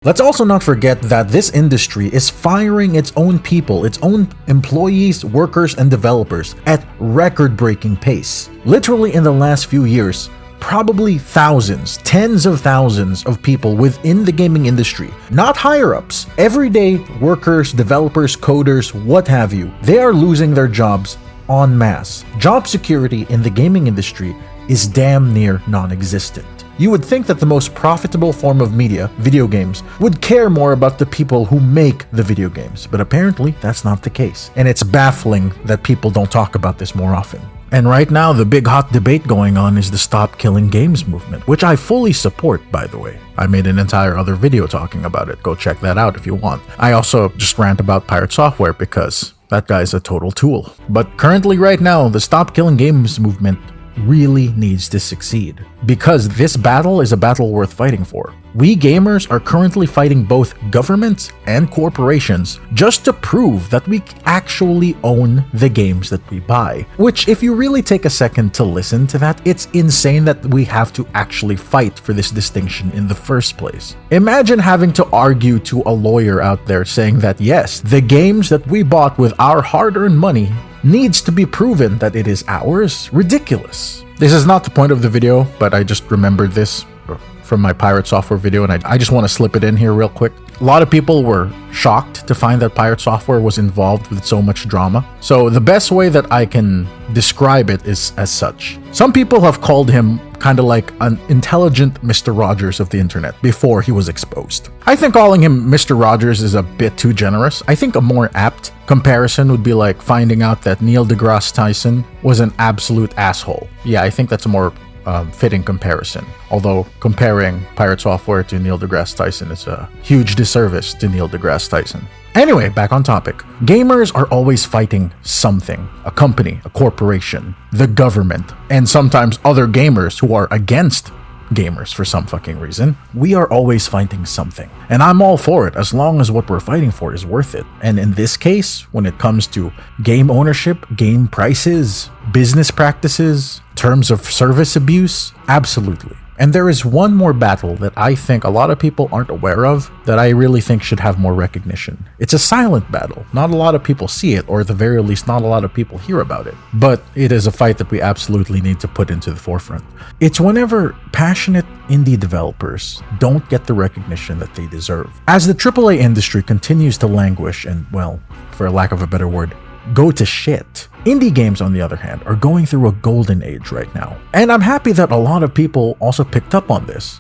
Let's also not forget that this industry is firing its own people, its own employees, workers, and developers at record-breaking pace. Literally in the last few years, probably thousands, tens of thousands of people within the gaming industry, not higher-ups, everyday workers, developers, coders, what have you, they are losing their jobs en masse. Job security in the gaming industry is damn near non-existent. You would think that the most profitable form of media, video games, would care more about the people who make the video games, but apparently that's not the case. And it's baffling that people don't talk about this more often. And right now, the big hot debate going on is the Stop Killing Games movement, which I fully support, by the way. I made an entire other video talking about it. Go check that out if you want. I also just rant about Pirate Software because that guy's a total tool. But currently right now, the Stop Killing Games movement really needs to succeed, because this battle is a battle worth fighting for. We gamers are currently fighting both governments and corporations just to prove that we actually own the games that we buy. Which, if you really take a second to listen to that, it's insane that we have to actually fight for this distinction in the first place. Imagine having to argue to a lawyer out there saying that yes, the games that we bought with our hard-earned money needs to be proven that it is ours. Ridiculous. This is not the point of the video, but I just remembered this from my Pirate Software video, and I just want to slip it in here real quick. A lot of people were shocked to find that Pirate Software was involved with so much drama. So the best way that I can describe it is as such. Some people have called him kind of like an intelligent Mr. Rogers of the internet before he was exposed. I think calling him Mr. Rogers is a bit too generous. I think a more apt comparison would be like finding out that Neil deGrasse Tyson was an absolute asshole. Yeah, I think that's a more fitting comparison. Although comparing Pirate Software to Neil deGrasse Tyson is a huge disservice to Neil deGrasse Tyson. Anyway, back on topic. Gamers are always fighting something. A company, a corporation, the government, and sometimes other gamers who are against gamers for some fucking reason. We are always fighting something. And I'm all for it as long as what we're fighting for is worth it. And in this case, when it comes to game ownership, game prices, business practices, terms of service abuse, absolutely. And there is one more battle that I think a lot of people aren't aware of that I really think should have more recognition. It's a silent battle. Not a lot of people see it, or at the very least, not a lot of people hear about it. But it is a fight that we absolutely need to put into the forefront. It's whenever passionate indie developers don't get the recognition that they deserve. As the AAA industry continues to languish and, well, for lack of a better word, go to shit. Indie games, on the other hand, are going through a golden age right now. And I'm happy that a lot of people also picked up on this.